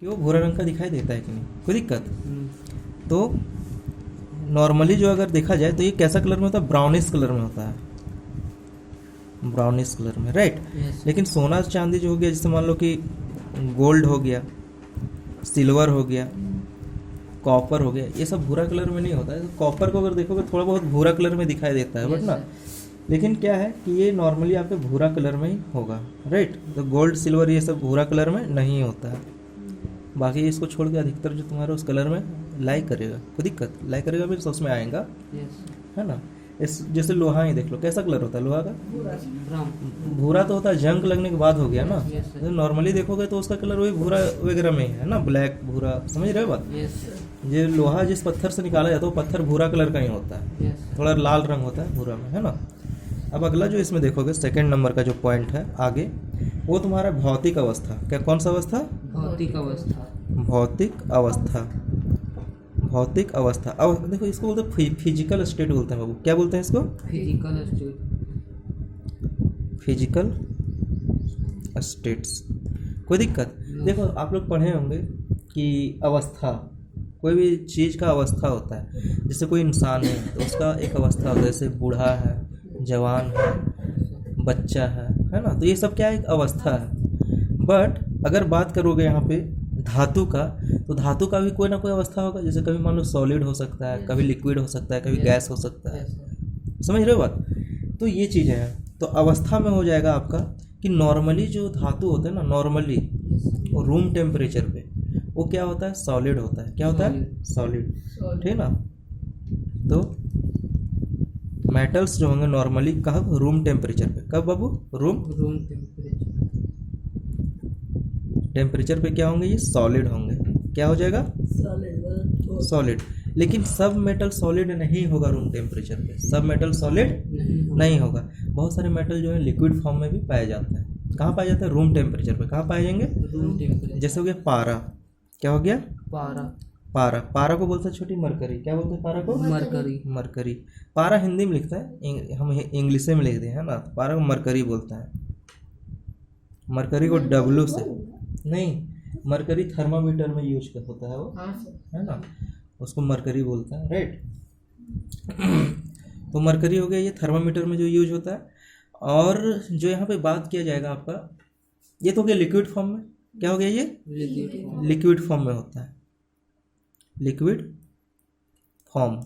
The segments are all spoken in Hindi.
कि वो भूरा रंग का दिखाई देता है कि नहीं, कोई दिक्कत। तो नॉर्मली जो अगर देखा जाए तो ये कैसा कलर में होता है, ब्राउनिश कलर में होता है, ब्राउनिश कलर में, राइट। लेकिन सोना चांदी जो हो गया, जैसे मान लो कि गोल्ड हो गया, सिल्वर हो गया, कॉपर हो गया, ये सब भूरा कलर में नहीं होता है। तो कॉपर को अगर देखोगे थोड़ा बहुत भूरा कलर में दिखाई देता है, बट ना, लेकिन क्या है कि ये नॉर्मली आपके भूरा कलर में ही होगा, राइट। तो गोल्ड सिल्वर ये सब भूरा कलर में नहीं होता है। बाकी इसको छोड़ के अधिकतर जो तुम्हारा उस कलर में लाइक करेगा, कोई दिक्कत, लाइक करेगा भी तो उसमें आएगा, है ना। इस जैसे लोहा ही देख लो, कैसा कलर होता है लोहा का, भूरा तो होता है, जंग लगने के बाद हो गया ना। तो नॉर्मली देखोगे तो उसका कलर वही भूरा वगैरह में ही है ना, ब्लैक भूरा, समझ रहे हो बात। ये लोहा जिस पत्थर से निकाला जाता है वो पत्थर भूरा कलर का ही होता है, थोड़ा लाल रंग होता है भूरा में, है ना। अब अगला जो इसमें देखोगे सेकंड नंबर का जो पॉइंट है आगे, वो तुम्हारा भौतिक अवस्था। क्या, कौन सा अवस्था? भौतिक अवस्था। भौतिक अवस्था, भौतिक अवस्था। अब देखो इसको बोलते हैं फिजिकल स्टेट बोलते हैं बाबू। क्या बोलते हैं इसको? Physical state, physical states. कोई दिक्कत? देखो आप लोग पढ़े होंगे कि अवस्था, कोई भी चीज़ का अवस्था होता है। जैसे कोई इंसान है तो उसका एक अवस्था होता है, जैसे बूढ़ा है, जवान है, बच्चा है ना। तो ये सब क्या है, एक अवस्था है। बट अगर बात करोगे यहाँ पे धातु का, तो धातु का भी कोई ना कोई अवस्था होगा। जैसे कभी मान लो सॉलिड हो सकता है, कभी लिक्विड हो सकता है, कभी गैस हो सकता है, समझ रहे हो बात। तो ये चीज़ है। तो अवस्था में हो जाएगा आपका कि नॉर्मली जो धातु होते हैं ना, नॉर्मली वो रूम टेम्परेचर पे वो क्या होता है, सॉलिड होता है। क्या होता है? सॉलिड, ठीक है ना। तो मेटल्स जो होंगे नॉर्मली कब, रूम टेम्परेचर पे। कब बाबू? रूम टेम्परेचर पे क्या होंगे, ये सॉलिड होंगे। क्या हो जाएगा? सॉलिड। लेकिन सब मेटल सॉलिड नहीं होगा रूम टेम्परेचर पे, सब मेटल सॉलिड नहीं होगा। बहुत सारे मेटल जो है लिक्विड फॉर्म में भी पाए जाते हैं। कहाँ पाए जाते हैं? रूम टेम्परेचर पे। कहाँ पाए जाएंगे? Room temperature. जैसे हो गया पारा। क्या हो गया? पारा। पारा को बोलते हैं छोटी मरकरी। क्या बोलते हैं पारा को? मरकरी। पारा हिंदी में लिखता है, हम इंग्लिश में लिखते हैं ना। पारा को मरकरी बोलता है। मरकरी को डब्लू से नहीं, मरकरी थर्मामीटर में यूज कर होता है वो, है ना, उसको मरकरी बोलता है, राइट। तो मरकरी हो गया, ये थर्मामीटर में जो यूज होता है। और जो यहाँ पे बात किया जाएगा आपका, ये तो हो गया लिक्विड फॉर्म में। क्या हो गया ये? लिक्विड फॉर्म में होता है, लिक्विड फॉर्म।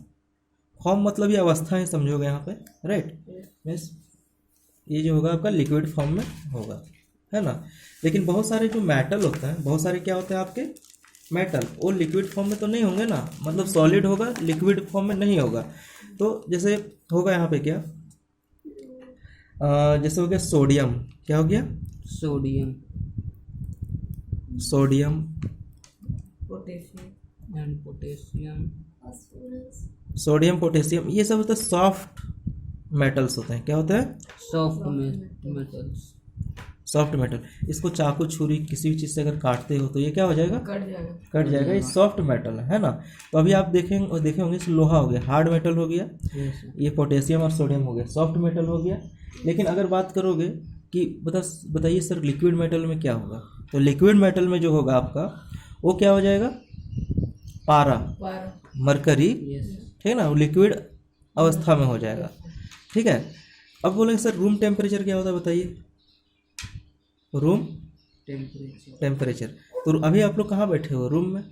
फॉर्म मतलब ये अवस्था है, समझोगे यहाँ पे, राइट। मीन्स ये जो होगा आपका लिक्विड फॉर्म में होगा, है ना। लेकिन बहुत सारे जो मेटल होता है, बहुत सारे क्या होते हैं आपके मेटल, वो लिक्विड फॉर्म में तो नहीं होंगे ना, मतलब सॉलिड होगा, लिक्विड फॉर्म में नहीं होगा। तो जैसे होगा यहाँ पे क्या, जैसे हो गया सोडियम। क्या हो गया? सोडियम, सोडियम, पोटेशियम, ये सब होता है सॉफ्ट मेटल्स होते हैं। क्या होता है? Soft metal. इसको चाकू छुरी किसी भी चीज़ से अगर काटते हो तो ये क्या हो जाएगा? कट जाएगा। ये सॉफ्ट मेटल है ना। तो अभी आप देखे होंगे, इस लोहा हो गया, हार्ड मेटल हो गया, ये पोटेशियम और सोडियम हो गया, सॉफ्ट मेटल हो गया। लेकिन अगर बात करोगे कि बताइए सर लिक्विड मेटल में क्या होगा, तो लिक्विड मेटल में जो होगा आपका वो क्या हो जाएगा? पारा, मरकरी, ठीक है ना, वो लिक्विड अवस्था में हो जाएगा, ठीक है। अब बोलेंगे सर रूम टेम्परेचर क्या होता है, बताइए। Room temperature. तो अभी आप लोग कहाँ बैठे हो? रूम में।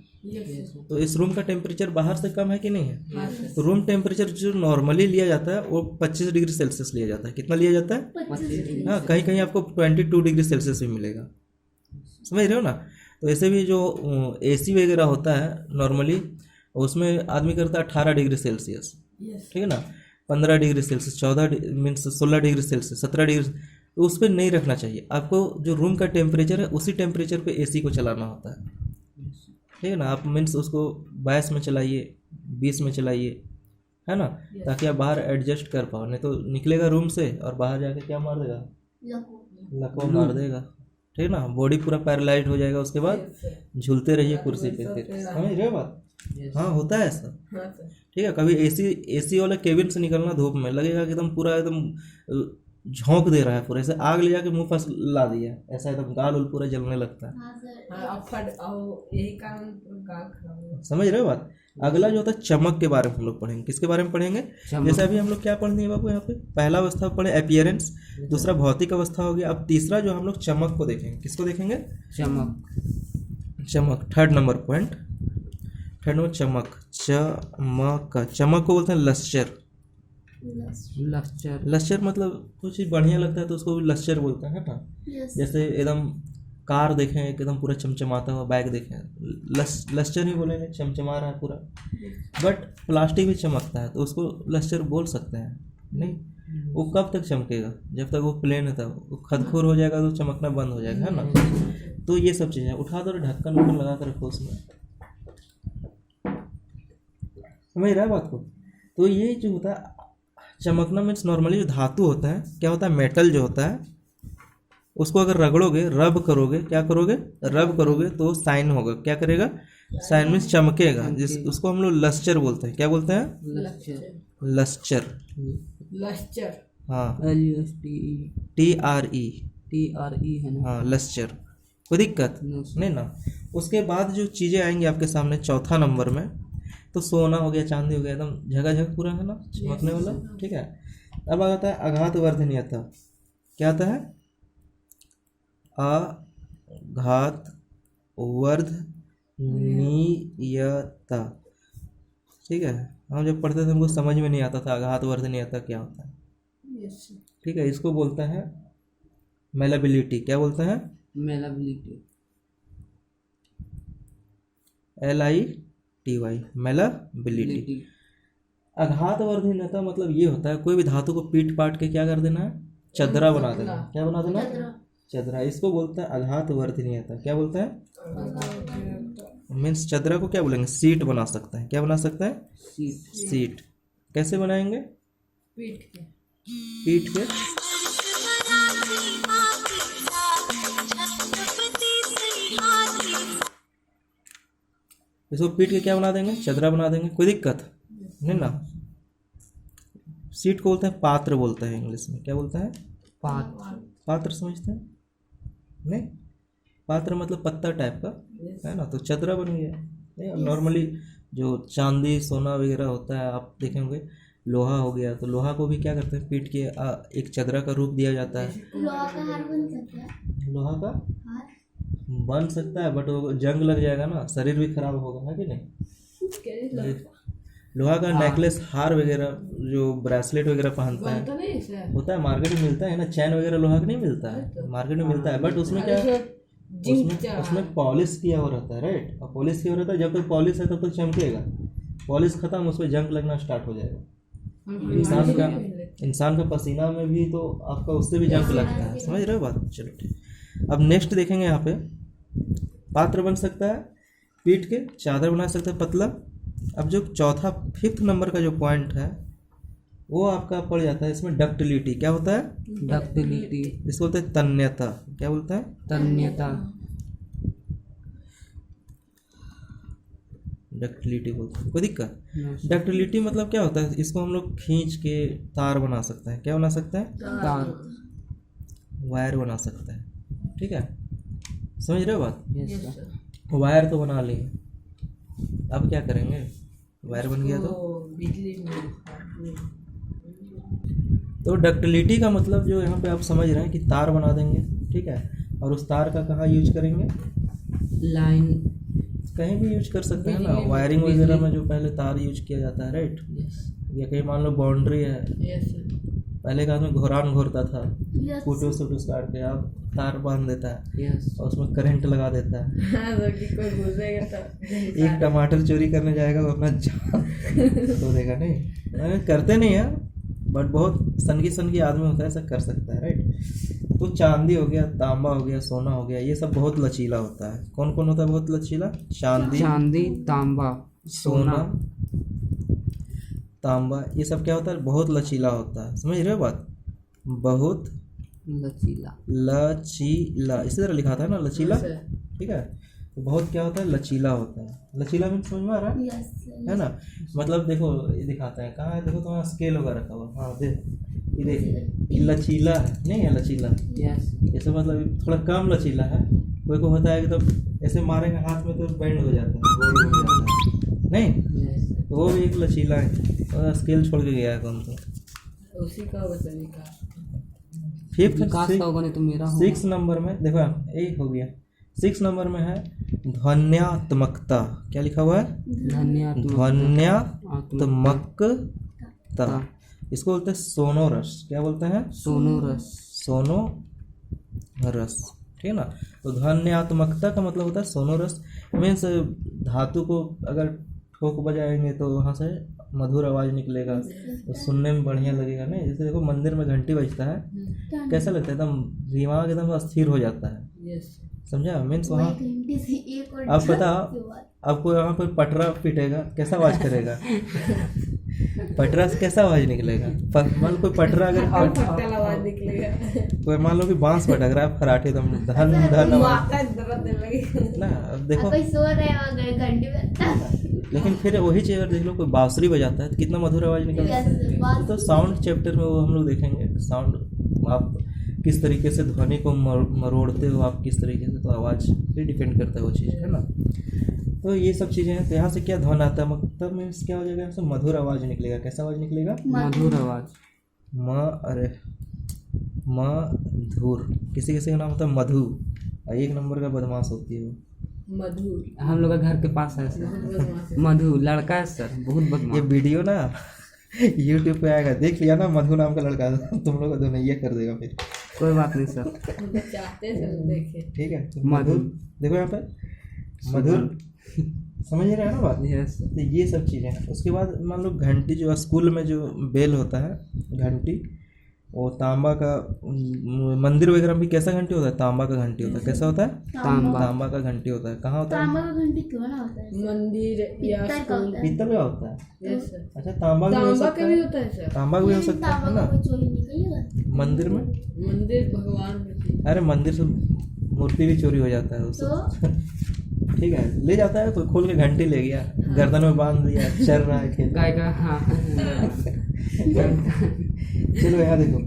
तो इस रूम का टेम्परेचर बाहर से कम है कि नहीं है? तो रूम टेम्परेचर जो नॉर्मली लिया जाता है वो 25 डिग्री सेल्सियस लिया जाता है। कितना लिया जाता है? 25। हाँ, कहीं कहीं आपको 22 डिग्री सेल्सियस भी मिलेगा, समझ रहे हो ना। तो ऐसे भी जो AC वगैरह होता है नॉर्मली, उसमें आदमी करता है 18 डिग्री सेल्सियस, ठीक है ना, 15 degree Celsius, 14 means 16 degree Celsius, 17 degree. तो उस पर नहीं रखना चाहिए आपको। जो रूम का टेम्परेचर है उसी टेम्परेचर पे AC को चलाना होता है, ठीक है ना। आप मीन्स उसको 22 में चलाइए, 20 में चलाइए, है ना, ताकि आप बाहर एडजस्ट कर पाओ। नहीं तो निकलेगा रूम से और बाहर जाके क्या मार देगा? लकवा मार देगा, ठीक है ना। बॉडी पूरा पैरालाइज हो जाएगा, उसके बाद झूलते रहिए कुर्सी पे, फिर समझ रहे हो बात। हाँ, होता है ऐसा, ठीक है। कभी AC वाला केबिन से निकलना धूप में लगेगा कि एकदम पूरा एकदम झोंक दे रहा है पूरा, ऐसे आग ले जाके मुंह पर ला दिया, ऐसा एकदम गाल उल पूरा जलने लगता है। यही कारण गाल खराब हुआ। समझ रहे हो बात। अगला जो होता है चमक के बारे में हम लोग पढ़ेंगे। किसके बारे में पढ़ेंगे? जैसे अभी हम लोग क्या पढ़ दिए बाबू यहाँ पे, पहला अवस्था पढ़े अपीयरेंस, दूसरा भौतिक अवस्था हो गया। अब तीसरा जो हम लोग चमक को देखेंगे। किसको देखेंगे? चमक। Third number point, third number चमक। चमक को बोलते हैं लस्चर। लस्चर मतलब कुछ चीज़ बढ़िया लगता है तो उसको भी लस्चर बोलते हैं ना। जैसे एकदम कार देखें एकदम पूरा चमचमाता हुआ, बैग देखें लस्चर ही बोलेंगे, चमचमा रहा है पूरा। बट प्लास्टिक भी चमकता है तो उसको लस्चर बोल सकते हैं नहीं? वो कब तक चमकेगा? जब तक वो प्लेन है तब। वो खदखोर हो जाएगा तो चमकना बंद हो जाएगा, है ना। तो ये सब चीज़ें उठा दो, ढक्कन वक्कन लगा कर रखो उसमें। समझ रहा है बात को। तो ये जो होता है चमकना मीन्स नॉर्मली जो धातु होता है, क्या होता है, मेटल जो होता है, उसको अगर रगड़ोगे, रब करोगे, क्या करोगे, रब करोगे तो साइन होगा। क्या करेगा? साइन मीन्स चमकेगा, जिस उसको हम लोग लस्चर बोलते हैं। क्या बोलते हैं? लस्चर। हाँ, TRE है ना। हाँ, लस्चर। कोई दिक्कत नहीं ना। उसके बाद जो चीज़ें आएंगी आपके सामने चौथा नंबर में, तो सोना हो गया, चांदी हो गया, एकदम झकाझक पूरा, है ना, चमकने वाला। ठीक है। अब आता है आघात वर्धनीयता। क्या आता है? आघात वर्धनीयता। ठीक है। हम जब पढ़ते थे हमको समझ में नहीं आता था आघात वर्धनीयता क्या होता है। ठीक है। इसको बोलते हैं मेलेबिलिटी। क्या बोलते हैं? मेलेबिलिटी। LITY, malleability. आघात वर्धनीयता मतलब ये होता है कोई भी धातु को पीट पाट के क्या कर देना है, चदरा बना देना। क्या बना देना? चदरा। इसको बोलता है आघात वर्धनीयता। क्या बोलता है? मीन्स चदरा को क्या बोलेंगे? सीट बना सकते हैं। क्या बना सकते हैं? सीट। कैसे बनाएंगे? पीट के। इसको पीट के क्या बना देंगे? चदरा बना देंगे। कोई दिक्कत नहीं ना। सीट को बोलते हैं पात्र, बोलते हैं इंग्लिश में। क्या बोलता है? पात्र। समझते हैं नहीं? पात्र मतलब पत्ता टाइप का, है ना। तो चदरा बन गया। नहीं, नॉर्मली जो चांदी सोना वगैरह होता है आप देखेंगे, लोहा हो गया तो लोहा को भी क्या करते हैं, पीट के एक चदरा का रूप दिया जाता है। लोहा का हार बन सकता है। लोहा का हार बन सकता है बट वो जंग लग जाएगा ना, शरीर भी खराब होगा, है कि नहीं। लोहा का नेकलेस, हार वगैरह, जो ब्रेसलेट वगैरह पहनता है, होता है, मार्केट में मिलता है ना। चैन वगैरह लोहा का नहीं मिलता है, मार्केट में मिलता है। बट उसमें क्या है, उसमें पॉलिश किया हुआ रहता है, राइट। और पॉलिश किया हुआ रहता है, जब तक पॉलिश है तब तक चमकेगा। पॉलिश खत्म, उस पर जंग लगना स्टार्ट हो जाएगा। इंसान का पसीना में भी तो आपका उससे भी जंग लगता है। समझ रहे हो बात। चलो ठीक। अब नेक्स्ट देखेंगे यहाँ पे, पात्र बन सकता है पीट के, चादर बना सकता है पतला। अब जो चौथा 5th नंबर का जो पॉइंट है वो आपका पड़ जाता है इसमें डक्टिलिटी। क्या होता है? डक्टिलिटी। इसको बोलते हैं तन्यता। क्या बोलते हैं? तन्यता। डक्टिलिटी बोलते हैं। कोई दिक्कत? डक्टिलिटी मतलब क्या होता है, इसको हम लोग खींच के तार बना सकते हैं। क्या बना सकते हैं? तार। वायर बना सकते हैं। ठीक है, समझ रहे हो बात। वायर तो बना लिए, अब क्या करेंगे? वायर बन गया तो डक्टिलिटी का मतलब जो यहाँ पे आप समझ रहे हैं कि तार बना देंगे। ठीक है। और उस तार का कहाँ यूज करेंगे? लाइन कहीं भी यूज कर सकते हैं ना। वायरिंग वगैरह में जो पहले तार यूज किया जाता है, राइट। या कहीं मान लो बाउंड्री है, पहले का आदमी घोरान घोरता था, फुटूस फुटूस काट के, अब तार बांध देता है और उसमें करंट लगा देता है। एक टमाटर चोरी करने जाएगा वो अपना जान तो देगा नहीं, करते नहीं है बट बहुत सनकी आदमी होता है, ऐसा कर सकता है, राइट। तो चांदी हो गया, तांबा हो गया, सोना हो गया, ये सब बहुत लचीला होता है। कौन कौन होता है बहुत लचीला? चांदी, तांबा, सोना, तांबा, ये सब क्या होता है? बहुत लचीला होता है। समझ रहे हो बात। बहुत लचीला इसी तरह लिखा था ना, लचीला। ठीक है। तो बहुत क्या होता है? लचीला होता है। लचीला में समझ में आ रहा है ना। मतलब देखो ये दिखाते हैं, कहाँ है, देखो तुम्हारा स्केल होगा रखा हुआ। हाँ देख, ये लचीला है, नहीं है लचीला, यस ऐसे मतलब थोड़ा कम लचीला है। कोई को होता है कि तो ऐसे मारेंगे हाथ में तो बेंड हो जाता है, गोल हो जाता है, नहीं यस तो वो भी एक लचीला है और स्केल छोड़ के गया है कौन तो। उसी का वजह विकास फिफ्थ विकास का होगा नहीं तो मेरा होगा। 6 नंबर में देखो यही हो गया। 6 नंबर में है ध्वन्यात्मकता। क्या लिखा हुआ है? ध्वन्यात्मकता। इसको बोलते हैं सोनोरस। क्या बोलते हैं? सोनोरस। सोनोरस, ठीक है ना। तो ध्वन्यात्मकता का मतलब होता है सोनोरस। मीन्स धातु को अगर ठोक बजाएंगे तो वहाँ से मधुर आवाज़ निकलेगा, तो सुनने में बढ़िया लगेगा। नहीं जैसे देखो मंदिर में घंटी बजता है, कैसा लगता है? एकदम दिमाग एकदम अस्थिर हो जाता है, समझा? मीन्स वहाँ आप पता आपको यहाँ पर पटरा पीटेगा, कैसा आवाज़ करेगा? पटरा से कैसा आवाज़ निकलेगा? मान लो कोई पटरा अगर आवाज निकलेगा। कोई मान लो कि बांस पटक रहा है फराटे एकदम धन धन ना। अब देखो लेकिन फिर वही चीज़ अगर देख लो कोई बांसुरी बजाता है तो कितना मधुर आवाज़ निकलता है। तो साउंड चैप्टर में वो हम लोग देखेंगे साउंड आप किस तरीके से ध्वनि को मरोड़ते हो, आप किस तरीके से, तो आवाज़ पे डिपेंड करता है वो चीज़, है ना। तो ये सब चीज़ें हैं। तो यहाँ से क्या ध्वन आता है? मतलब मीन्स क्या हो जाएगा? यहाँ से मधुर आवाज़ निकलेगा। कैसा आवाज़ निकलेगा? मधुर आवाज। मधुर। किसी किसी का नाम होता है मधु, और 1 नंबर का बदमाश होती है वो मधु। हम लोग का घर के पास है सर मधु, लड़का है सर, बहुत ये बदमाश। वीडियो ना यूट्यूब पे आएगा, देख लिया ना मधु नाम का लड़का, तुम लोग को दोनों कर देगा फिर। कोई बात नहीं सर। ठीक है तो मधुर देखो यहाँ पे मधुर, समझ रहे हैं ना बात? यस तो ये सब चीज़ें। उसके बाद मान लो घंटी, जो स्कूल में जो बेल होता है घंटी, वो तांबा का, मंदिर वगैरह में भी कैसा घंटी होता है? तांबा का घंटी होता है। कैसा होता है? तांबा का घंटी होता है। कहाँ होता है? तांबा का घंटी क्यों ना होता है? मंदिर या स्कूल। पीतल का होता है। Yes sir. अच्छा तांबा का भी हो सकता भी है, होता है सर। तांबा का भी हो सकता है तांबा ना का कोई चोरी निकलेगा मंदिर में। मंदिर भगवान। अरे मंदिर से मूर्ति भी चोरी हो जाता है उससे। तो ठीक है, ले जाता है कोई, खोल के घंटी ले गया, गर्दन में बांध दिया, चल रहा है खेल। गाय का हाँ चलो यहाँ देखो,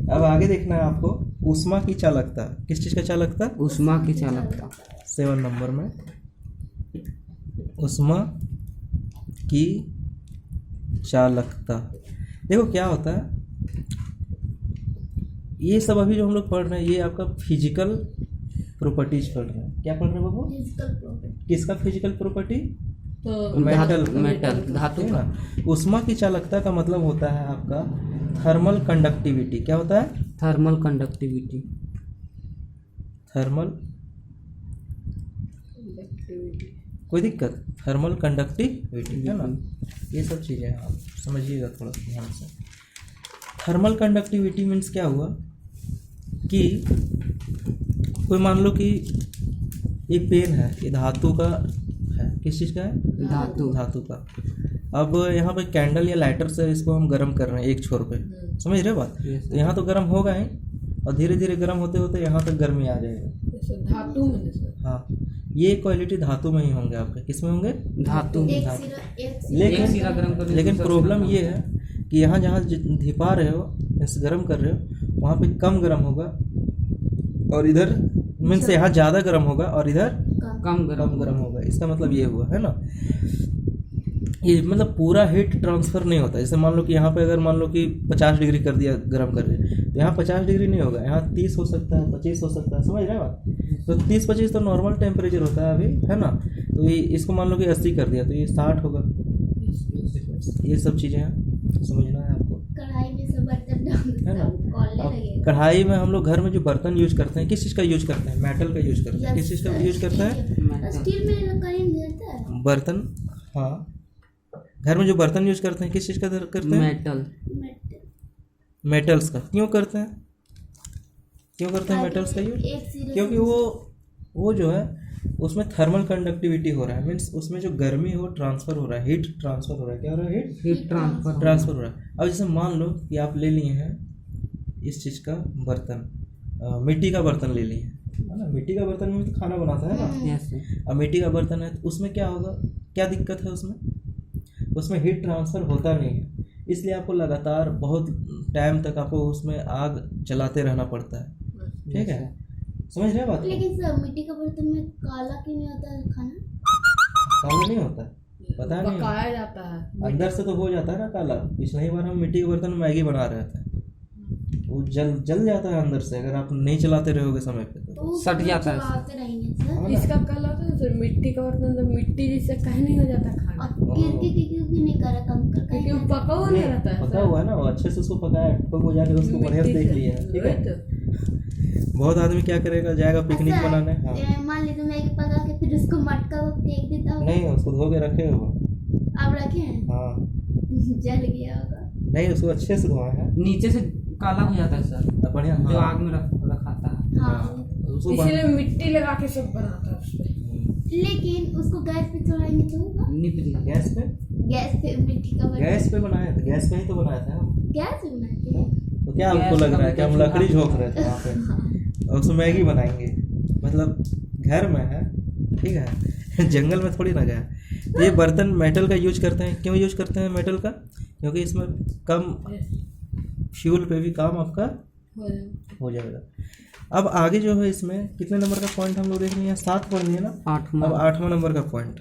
अब आगे देखना है आपको ऊष्मा की चालकता। किस चीज़ का चालकता? उष्मा की चालकता। 7 नंबर में ऊष्मा की चालकता। देखो क्या होता है, ये सब अभी जो हम लोग पढ़ रहे हैं ये आपका फिजिकल प्रॉपर्टीज पढ़ रहे हैं। क्या पढ़ रहे हैं बाबू? Physical property. किसका फिजिकल प्रॉपर्टी? तो मेटल धातु है का। ना। ऊष्मा की चालकता का मतलब होता है आपका थर्मल कंडक्टिविटी। क्या होता है? Thermal conductivity. थर्मल, कोई दिक्कत? थर्मल कंडक्टिविटी है ना। ये सब चीज़ें आप समझिएगा थोड़ा ध्यान से। थर्मल कंडक्टिविटी मीन्स क्या हुआ कि कोई मान लो कि ये पेन है, ये धातु का है। किस चीज़ का है? धातु का। अब यहाँ पे कैंडल या लाइटर से इसको हम गर्म कर रहे हैं एक छोर पे, समझ रहे बात? तो यहाँ तो गर्म होगा ही, और धीरे धीरे गर्म होते होते यहाँ तक गर्मी आ जाएगा। धातु में सर। हाँ, ये क्वालिटी धातु में ही होंगे आपके। किस में होंगे? धातु में। लेकिन सिरा गर्म करने से लेकिन सबसे प्रॉब्लम ज्यादा- ये है कि यहाँ जहाँ धिपा रहे हो, गर्म कर रहे हो, वहाँ पे कम गर्म होगा, और इधर मीन्स यहाँ ज़्यादा गर्म होगा और इधर कम गर्म। कम गर्म होगा। इसका मतलब ये हुआ है ना, ये मतलब पूरा हीट ट्रांसफ़र नहीं होता। जैसे मान लो कि यहाँ पे अगर मान लो कि 50 डिग्री कर दिया गर्म करके, तो यहाँ 50 डिग्री नहीं होगा, यहाँ 30 हो सकता है, 25 हो सकता है, समझ रहे हो बात? तो 30-25 तो नॉर्मल टेम्परेचर होता है अभी, है ना। तो ये इसको मान लो कि 80 कर दिया तो ये 60 होगा। ये सब चीज़ें हैं, समझना है आपको, कढ़ाई में सब बर्तन है ना। कॉलने अब लगेगा। कढ़ाई में हम लोग घर में जो बर्तन यूज करते हैं, किस चीज़ का यूज करते हैं? मेटल का यूज करते हैं। किस चीज़ का यूज करते हैं? स्टील में कहीं गिरता है। बर्तन, हाँ, घर में जो बर्तन यूज करते हैं किस चीज़ का करते हैं? मेटल। मेटल्स का। क्यों करते हैं? क्यों करते हैं मेटल्स का यूज? एक सिरे क्योंकि वो जो है उसमें थर्मल कंडक्टिविटी हो रहा है, मीन्स उसमें जो गर्मी हो ट्रांसफ़र हो रहा है, हीट ट्रांसफ़र हो रहा है। क्या हो रहा है? हीट ट्रांसफ़र हो रहा है। अब जैसे मान लो कि आप ले लिए हैं इस चीज़ का बर्तन, मिट्टी का बर्तन ले लिए हैं, है ना। मिट्टी का बर्तन में तो खाना बनाता है ना। यस। अब मिट्टी का बर्तन है तो उसमें क्या होगा? क्या दिक्कत है उसमें? उसमें हीट ट्रांसफ़र होता नहीं है, इसलिए आपको लगातार बहुत टाइम तक आपको उसमें आग जलाते रहना पड़ता है। ठीक है, समझ रहे हैं बात को? लेकिन सर मिट्टी का बर्तन में काला क्यों नहीं होता है खाना? काला नहीं होता, पता नहीं, पकाया जाता है। अंदर से तो हो जाता है ना काला। पिछली बार हम मिट्टी के बर्तन में मैगी बना रहे थे, वो जल जाता है अंदर से अगर आप नहीं चलाते रहोगे समय पे तो। तो सट जाता है। चलाते रहेंगे सर। हाँ ना? इसका कलर होता है सर मिट्टी का बर्तन, तो मिट्टी जैसे कहीं नहीं हो जाता खाना, और क्यों नहीं करा कम कर क्योंकि वो पका हुआ नहीं रहता है पका सर। हुआ है ना, वो अच्छे से उसको पकाया, ठोक हो जाके उसको बढ़िया से मिट्टी देख से। लिया है। ठीक वही है, तो। बहुत आदमी क्या करेगा, जाएगा पिकनिक अच्छा, बनाने। हाँ, मान लीजिए मैगी पका के फिर उसको मटका को फेंक देता हूँ। नहीं उसको धो के रखे हो। आप रखे हैं? हाँ, जल गया होगा। नहीं उसको अच्छे से धोया है नीचे से काला हो जाता है सर, अब बढ़िया। जो हाँ, आग में रखाता है। हाँ, उसको इसीलिए मिट्टी लगा के सब बनाता है उसपे। लेकिन उसको गैस पे चढ़ाएंगे तो होगा? निप जाता है। गैस पे, गैस पे मिट्टी का बर्तन गैस पे बनाया था, गैस पे ही तो बनाया था हम। गैस पे बनाते हैं? तो क्या आपको गैस लग रहा है का कि हम चूल्हा। लकड़ी झोंक रहे थे वहाँ पे और उसमें मैगी बनाएंगे? मतलब घर में है, ठीक है जंगल में थोड़ी ना गया। तो ये बर्तन मेटल का यूज करते हैं, क्यों यूज करते हैं मेटल का? क्योंकि इसमें कम फ्यूल पे भी काम आपका हो जाएगा। अब आगे जो है इसमें कितने नंबर का पॉइंट हम लोग देख रहे हैं? 7 पढ़ लिए ना। 8वां। अब 8वां नंबर का पॉइंट,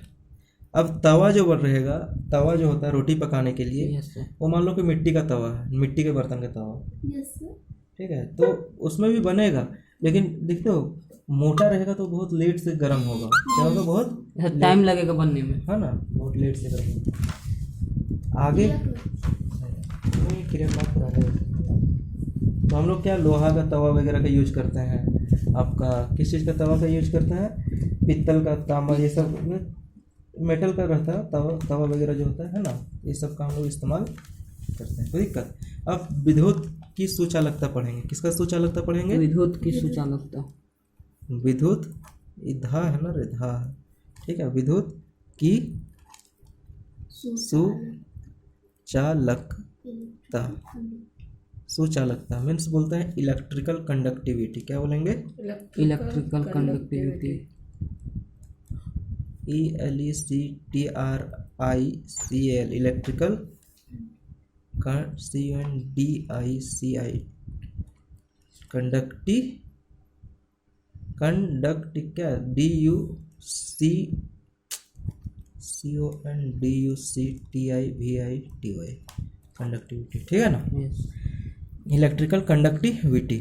अब तवा जो बन रहेगा, तवा जो होता है रोटी पकाने के लिए, यस सर। वो मान लो कि मिट्टी का तवा है, मिट्टी के बर्तन का तवा, यस सर। ठीक है, तो उसमें भी बनेगा, लेकिन देखते हो मोटा रहेगा तो बहुत लेट से गर्म होगा। क्या होगा? बहुत टाइम लगेगा बनने में। है ना, बहुत लेट से गर्म होगा। आगे नहीं, क्रिया बात पुराने होते हैं। तो हम लोग क्या लोहा का तवा वगैरह का यूज करते हैं, आपका किस चीज़ का तवा का यूज करते हैं? पित्तल का, तांबा, ये सब मेटल का रहता है तवा वगैरह जो होता है ना, ये सब का हम लोग इस्तेमाल करते हैं। कोई दिक्कत? अब विद्युत की सुचालकता पढ़ेंगे। किसका सुचालकता पढ़ेंगे? विद्युत की सुचालकता। विद्युत, धा है ना रे, धा है, ठीक है, विद्युत की सुचालकता। सुचालकता मीन्स बोलते हैं इलेक्ट्रिकल कंडक्टिविटी। क्या बोलेंगे? Electrical conductivity. ELECTRICL electrical CNDICI कंडक्टी क्या DUCTIVITY कंडक्टिविटी, ठीक है ना, यस। Electrical conductivity.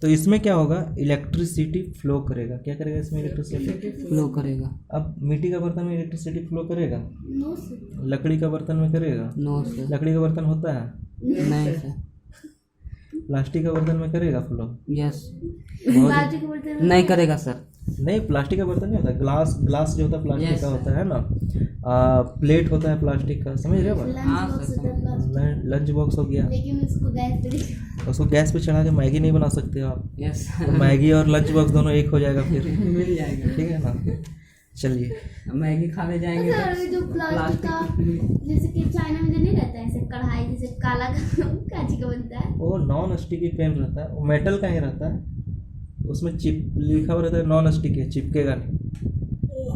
तो इसमें क्या होगा? इलेक्ट्रिसिटी फ्लो करेगा। क्या करेगा इसमें? इलेक्ट्रिसिटी फ्लो करेगा। अब मिट्टी का बर्तन में इलेक्ट्रिसिटी फ्लो करेगा, नो सर। लकड़ी का बर्तन में करेगा? No sir. लकड़ी का बर्तन होता है, नहीं सर। प्लास्टिक का बर्तन में करेगा फ्लो? यस। प्लास्टिक के बर्तन में नहीं करेगा सर। नहीं, प्लास्टिक का बर्तन नहीं होता, ग्लास जो होता है प्लास्टिक Yes, का sir. होता है ना, प्लेट होता है प्लास्टिक का, समझ रहे हो बात? लंच हाँ, बॉक्स सर, होता है प्लास्टिक, लंच बॉक्स हो गया, लेकिन उसको गैस पे उसको गैस पे चढ़ा के मैगी नहीं बना सकते हो आप। यस। तो मैगी और लंच बॉक्स दोनों एक हो जाएगा फिर, मिल जाएगा। ठीक है ना। चलिए, मैगी खाने जाएंगे सर तो जो प्लास्टिक का जैसे कि चाइना में जो नहीं रहता है ऐसे कढ़ाई जैसे काला कांची का बनता है, वो नॉन स्टिकी पेन रहता है, वो मेटल का ही रहता है, उसमें चिप लिखा हुआ रहता है नॉन स्टिकी, चिपकेगा नहीं,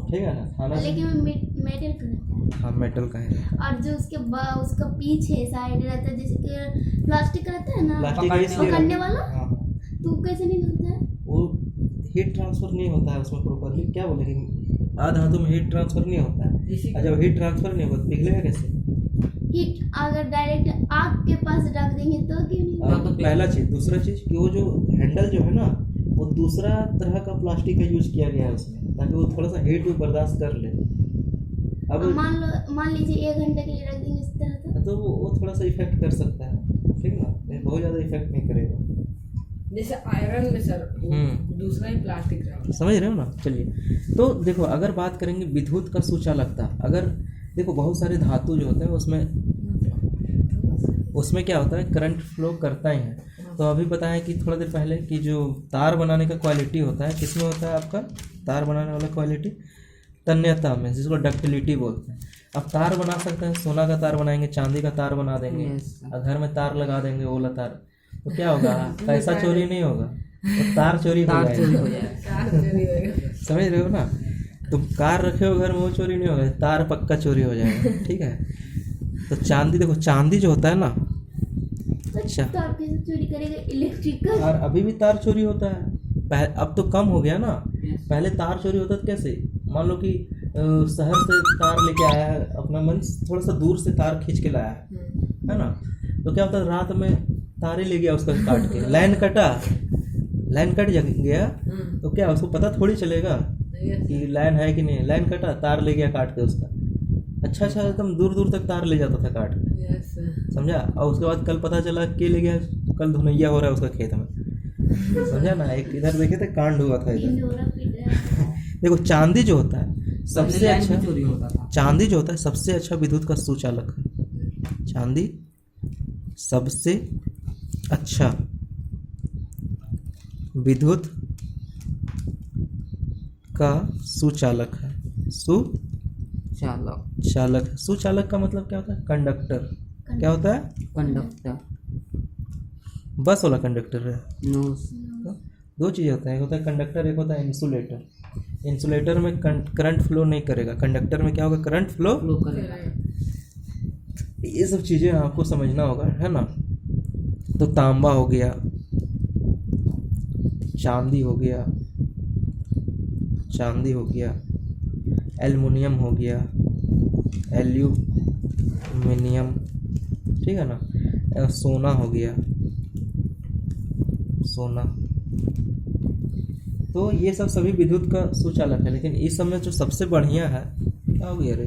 ठीक है ना, खाना से। लेकिन वो मेटल का रहता है। हाँ, मेटल का है। और जो उसका पीछे साइड रहता है जैसे कि प्लास्टिक का रहता है ना, प्लास्टिक का पकड़ने इसलिए पकड़ने रहता है। वाला, हाँ, तो वो कैसे नहीं लगता है? वो हीट ट्रांसफर नहीं होता है उसमें प्रॉपरली। क्या बोलेंगे, धातु में हीट ट्रांसफर नहीं होता है, और जब हीट ट्रांसफर नहीं होगा तो पिघलेगा कैसे? हीट अगर डायरेक्ट आग के पास रख देंगे तो क्यों नहीं? अब पहला चीज, दूसरा चीज कि वो जो हैंडल जो है ना, वो दूसरा तरह का प्लास्टिक का यूज किया गया है उसमें, ताकि वो थोड़ा सा हीट भी बर्दाश्त कर ले। अब मान लीजिए 1 घंटे के लिए रख देंगे इस तरह का, तो वो थोड़ा सा इफेक्ट कर सकता है, ठीक ना, नहीं बहुत ज़्यादा इफेक्ट नहीं करेगा। जैसे आयरन में सर दूसरा ही प्लास्टिक रहा। समझ रहे हो ना। चलिए, तो देखो अगर बात करेंगे विद्युत का सुचालकता, अगर देखो बहुत सारे धातु जो होते हैं उसमें क्या होता है, करंट फ्लो करता ही है। तो अभी बताया कि थोड़ा देर पहले कि जो तार बनाने का क्वालिटी होता है किसमें होता है आपका, तार बनाने वाला क्वालिटी तन्यता में, जिसको डक्टिलिटी बोलते हैं। अब तार बना सकते हैं, सोना का तार बनाएंगे, चांदी का तार बना देंगे, Yes. और घर में तार लगा देंगे ओला तार, तो क्या होगा, पैसा चोरी नहीं होगा, तो तार चोरी हो तार चोरी हो जाएगा। जाएगा। समझ रहे हो ना। तुम कार रखे हो घर में, वो चोरी नहीं होगा, तार पक्का चोरी हो जाएगा, ठीक है। तो चांदी, देखो चांदी जो होता है ना, अच्छा तो आप कैसे चोरी करेगा इलेक्ट्रिकल? और अभी भी तार चोरी होता है। अब तो कम हो गया ना, पहले तार चोरी होता था कैसे, मान लो कि शहर से तार लेके आया है, अपना मन थोड़ा सा दूर से तार खींच के लाया है ना, तो क्या होता है रात में तारे ले गया उसका काट के, लाइन कट गया तो क्या उसको पता थोड़ी चलेगा कि लाइन है कि नहीं, लाइन कटा तार ले गया काट के उसका, अच्छा एकदम दूर दूर तक तार ले जाता था काट के, समझा। और उसके बाद कल पता चला के ले गया, कल धुनैया हो रहा है उसका खेत में, समझा ना। एक इधर देखे थे कांड हुआ था इधर। ढिंढोरा पीट रहा है। देखो चांदी जो होता है सबसे लाइन अच्छा, भी चोरी होता था। चांदी जो होता है सबसे अच्छा विद्युत का सुचालक है। चांदी सबसे अच्छा विद्युत का सुचालक है। चालक, सुचालक का मतलब क्या होता है, कंडक्टर। क्या होता है, कंडक्टर, बस वाला कंडक्टर है। नोस, दो चीज़ होता है, एक होता है कंडक्टर, एक होता है इंसुलेटर। इंसुलेटर में करंट फ्लो नहीं करेगा, कंडक्टर में क्या होगा, करंट फ्लो। फ्लो करेगा। ये सब चीज़ें आपको समझना होगा, है ना। तो तांबा हो गया, चांदी हो गया, एल्युमिनियम हो गया, एल्यूमिनियम, ठीक है ना। सोना हो गया, सोना। तो ये सब सभी विद्युत का सुचालक है, लेकिन इस सब में जो सबसे बढ़िया है क्या हो गया रे,